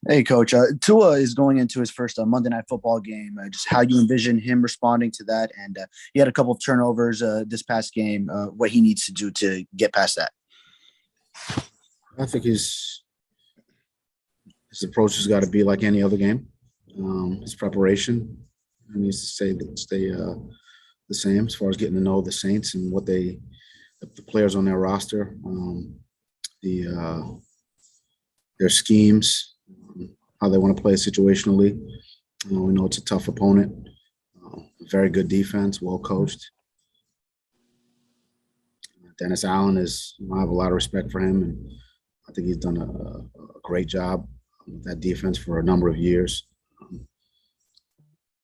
Hey, Coach. Tua is going into his first Monday Night Football game. Just how you envision him responding to that, and he had a couple of turnovers this past game. What he needs to do to get past that. I think his approach has got to be like any other game. His preparation needs to stay the same as far as getting to know the Saints and the players on their roster, the their schemes, how they want to play situationally. We know it's a tough opponent, very good defense, well coached. Dennis Allen I have a lot of respect for him, and I think he's done a great job with that defense for a number of years.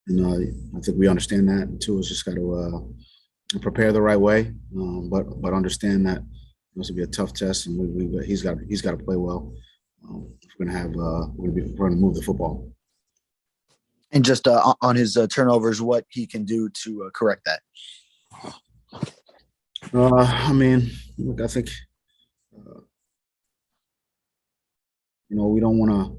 I think we understand that, and Tua's just got to prepare the right way, but understand that it's going to be a tough test, and he's got to play well. We're going to move the football. And just on his turnovers, what he can do to correct that. Look, I think we don't want to.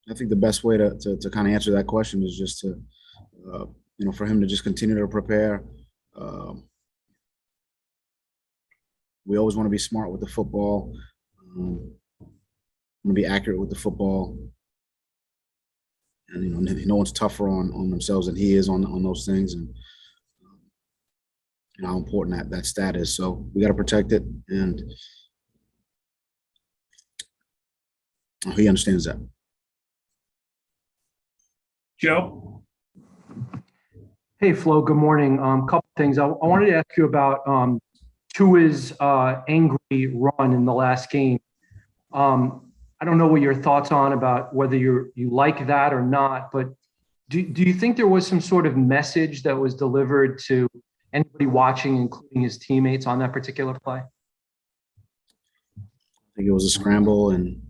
I think the best way to kind of answer that question is just to, for him to just continue to prepare. We always want to be smart with the football. Want to be accurate with the football. And no one's tougher on themselves than he is on those things, and how important that stat is. So we got to protect it, and he understands that. Joe? Hey, Flo, good morning. Couple things. I wanted to ask you about Tua's angry run in the last game. I don't know what your thoughts on about whether you like that or not, but do you think there was some sort of message that was delivered to anybody watching, including his teammates, on that particular play? I think it was a scramble, and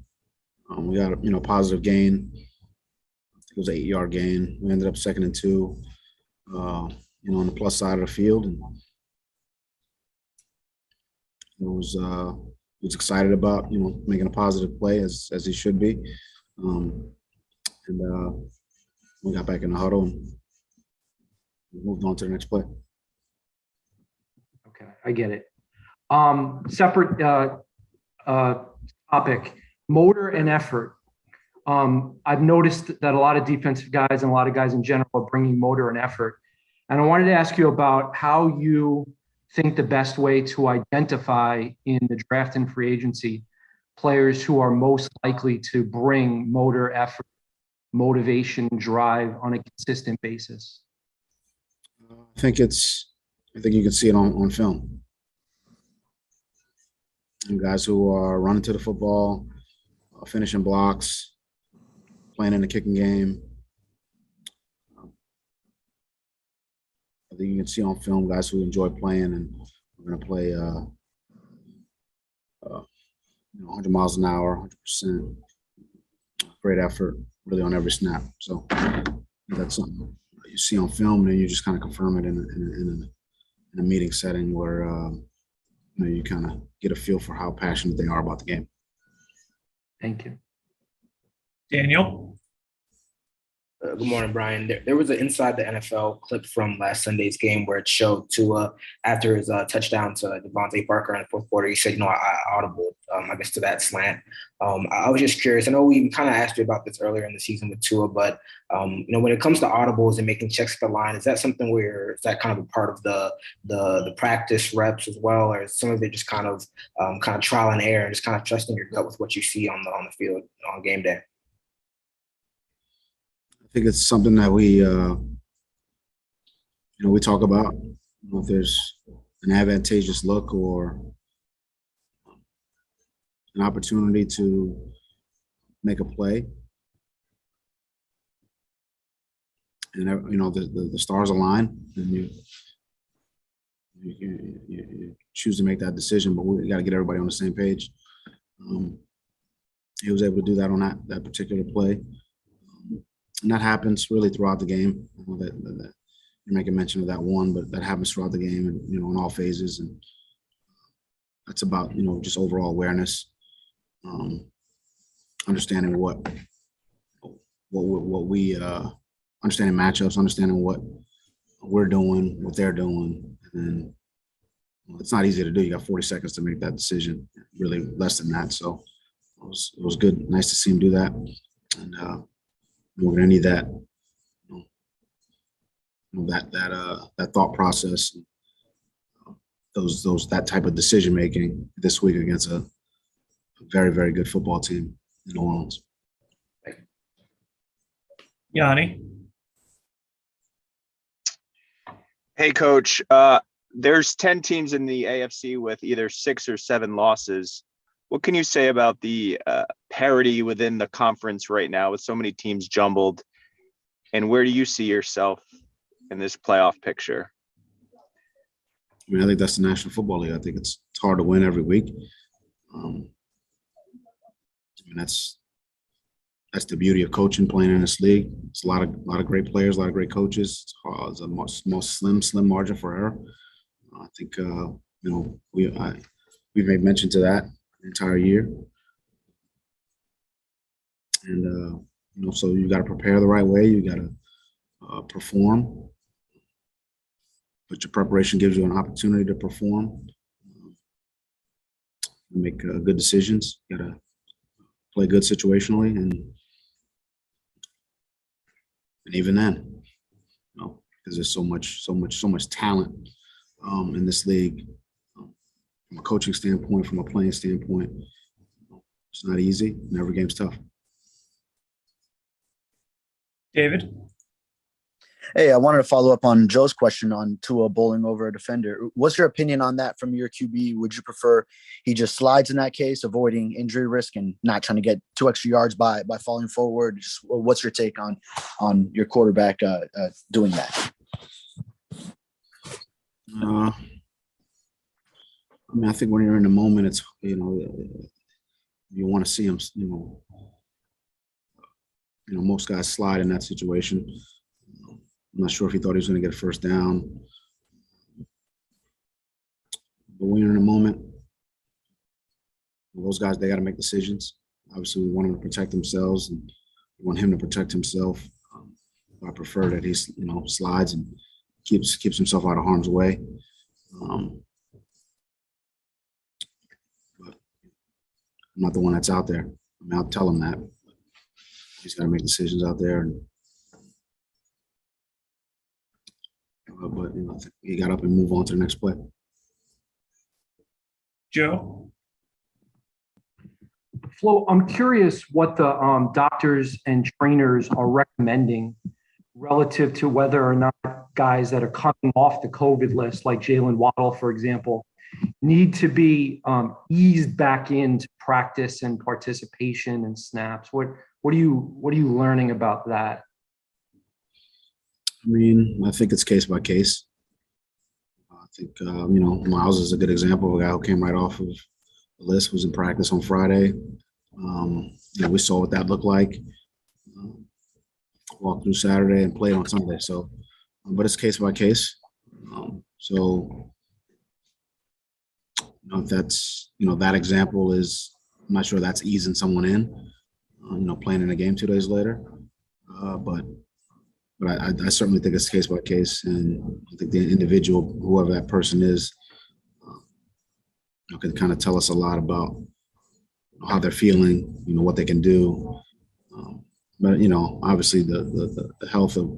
we got a positive gain. It was an 8-yard gain. We ended up 2nd and 2, on the plus side of the field, and it was excited about making a positive play as he should be, and we got back in the huddle and moved on to the next play. Okay, I get it. Separate topic: motor and effort. I've noticed that a lot of defensive guys and a lot of guys in general are bringing motor and effort. And I wanted to ask you about how you think the best way to identify in the draft and free agency players who are most likely to bring motor, effort, motivation, drive on a consistent basis. I think you can see it on film. And guys who are running to the football, finishing blocks, playing in the kicking game. I think you can see on film guys who enjoy playing and are going to play 100 miles an hour, 100%. Great effort, really on every snap. So that's something you see on film, and then you just kind of confirm it in a meeting setting where you kind of get a feel for how passionate they are about the game. Thank you. Daniel? Good morning, Brian. There was an Inside the NFL clip from last Sunday's game where it showed Tua after his touchdown to Devontae Parker in the fourth quarter. He said, I audible, I guess, to that slant. I was just curious. I know we kind of asked you about this earlier in the season with Tua, but, when it comes to audibles and making checks at the line, is that something is that kind of a part of the practice reps as well? Or is some of it just kind of trial and error and just kind of trusting your gut with what you see on the field on game day? I think it's something that we talk about. If there's an advantageous look or an opportunity to make a play, and the stars align, and you choose to make that decision. But we got to get everybody on the same page. He was able to do that on that particular play. And that happens really throughout the game. That you're making mention of that one, but that happens throughout the game and in all phases. And that's about, just overall awareness, understanding what we understanding matchups, understanding what we're doing, what they're doing, and then it's not easy to do. You got 40 seconds to make that decision, really less than that. So it was good, nice to see him do that, and we're gonna need that, that thought process, that type of decision making this week against a very, very good football team in New Orleans. Yanni. Hey, Coach. There's 10 teams in the AFC with either 6 or 7 losses. What can you say about the parity within the conference right now with so many teams jumbled? And where do you see yourself in this playoff picture? I mean, I think that's the National Football League. I think it's hard to win every week. I mean, that's the beauty of coaching, playing in this league. It's a lot of great players, a lot of great coaches. It's a most slim margin for error. I think we've made mention to that the entire year, and so you got to prepare the right way. You got to perform, but your preparation gives you an opportunity to perform, make good decisions. You got to play good situationally, and even then, because there's so much talent in this league, from a coaching standpoint, from a playing standpoint. It's not easy, and every game's tough. David. Hey, I wanted to follow up on Joe's question on Tua bowling over a defender. What's your opinion on that from your QB? Would you prefer he just slides in that case, avoiding injury risk and not trying to get 2 extra yards by falling forward? Just, what's your take on your quarterback doing that? I mean, I think when you're in the moment, it's you want to see him. Most guys slide in that situation. I'm not sure if he thought he was going to get a first down, but when you're in the moment, those guys, they got to make decisions. Obviously, we want them to protect themselves, and we want him to protect himself. I prefer that he slides and keeps himself out of harm's way. But I'm not the one that's out there. I mean, I'll tell him that. He's got to make decisions out there, and but I think he got up and move on to the next play. Joe. Flo, I'm curious what the doctors and trainers are recommending relative to whether or not guys that are coming off the COVID list, like Jalen Waddle, for example, need to be eased back into practice and participation and snaps. What are you learning about that? I mean, I think it's case by case. I think Miles is a good example of a guy who came right off of the list, was in practice on Friday. We saw what that looked like. Walked through Saturday and played on Sunday. So, but it's case by case. If that's that example is, I'm not sure that's easing someone in. Playing in a game 2 days later, but I certainly think it's case by case, and I think the individual, whoever that person is, can kind of tell us a lot about how they're feeling, what they can do. But obviously the health of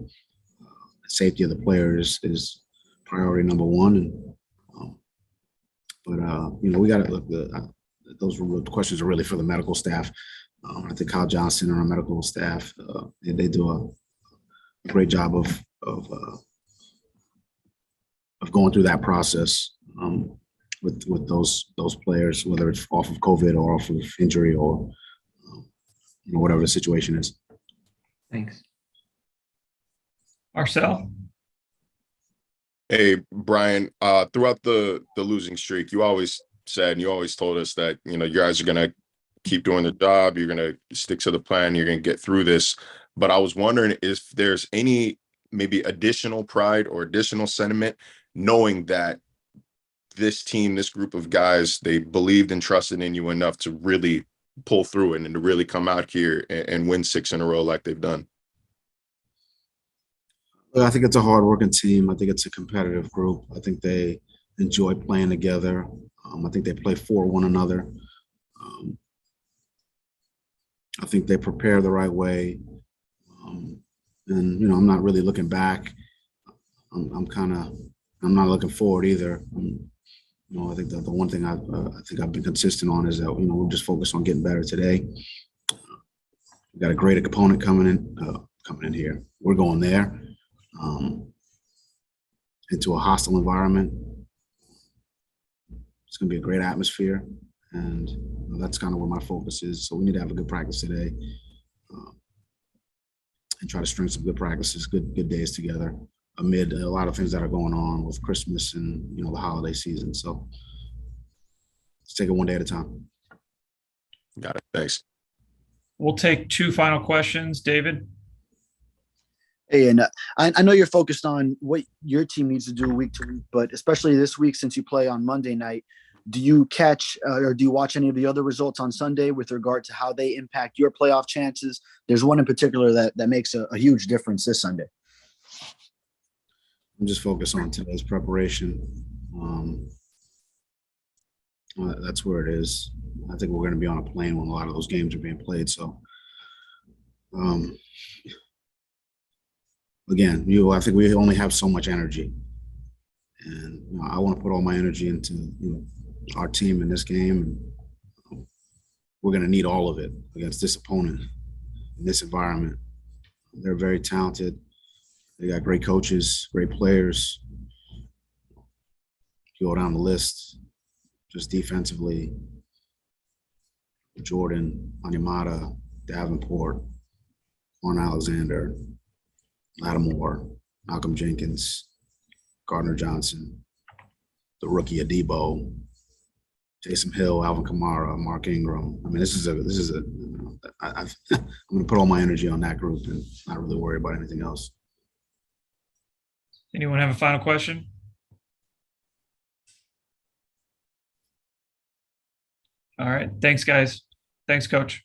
safety of the players is priority number one. And we got to look. Those questions are really for the medical staff. I think Kyle Johnson and our medical staff, they do a great job of going through that process with those players, whether it's off of COVID or off of injury or whatever the situation is. Thanks. Marcel. Hey, Brian, throughout the losing streak, you always said, and you always told us that, you guys are going to keep doing the job. You're going to stick to the plan. You're going to get through this. But I was wondering if there's any maybe additional pride or additional sentiment, knowing that this team, this group of guys, they believed and trusted in you enough to really pull through it and to really come out here and win 6 in a row like they've done? Well, I think it's a hardworking team. I think it's a competitive group. I think they enjoy playing together. I think they play for one another. I think they prepare the right way. And, I'm not really looking back. I'm not looking forward either. I think the one thing I think I've been consistent on is that, we're just focused on getting better today. We've got a great opponent coming in here. We're going there into a hostile environment. It's going to be a great atmosphere. And that's kind of where my focus is. So we need to have a good practice today and try to string some good practices, good days together amid a lot of things that are going on with Christmas and, the holiday season. So let's take it one day at a time. Got it. Thanks. We'll take 2 final questions. David? Hey, and I know you're focused on what your team needs to do week to week, but especially this week since you play on Monday night, do you catch or do you watch any of the other results on Sunday with regard to how they impact your playoff chances? There's one in particular that makes a huge difference this Sunday. I'm just focused on today's preparation. That's where it is. I think we're going to be on a plane when a lot of those games are being played. So, again, I think we only have so much energy, and I want to put all my energy into our team in this game, and we're going to need all of it against this opponent in this environment. They're very talented. They got great coaches, great players. You go down the list, just defensively, Jordan, Animata, Davenport, Juan Alexander, Lattimore, Malcolm Jenkins, Gardner Johnson, the rookie Adebo, Taysom Hill, Alvin Kamara, Mark Ingram. I mean, I'm going to put all my energy on that group and not really worry about anything else. Anyone have a final question? All right. Thanks, guys. Thanks, Coach.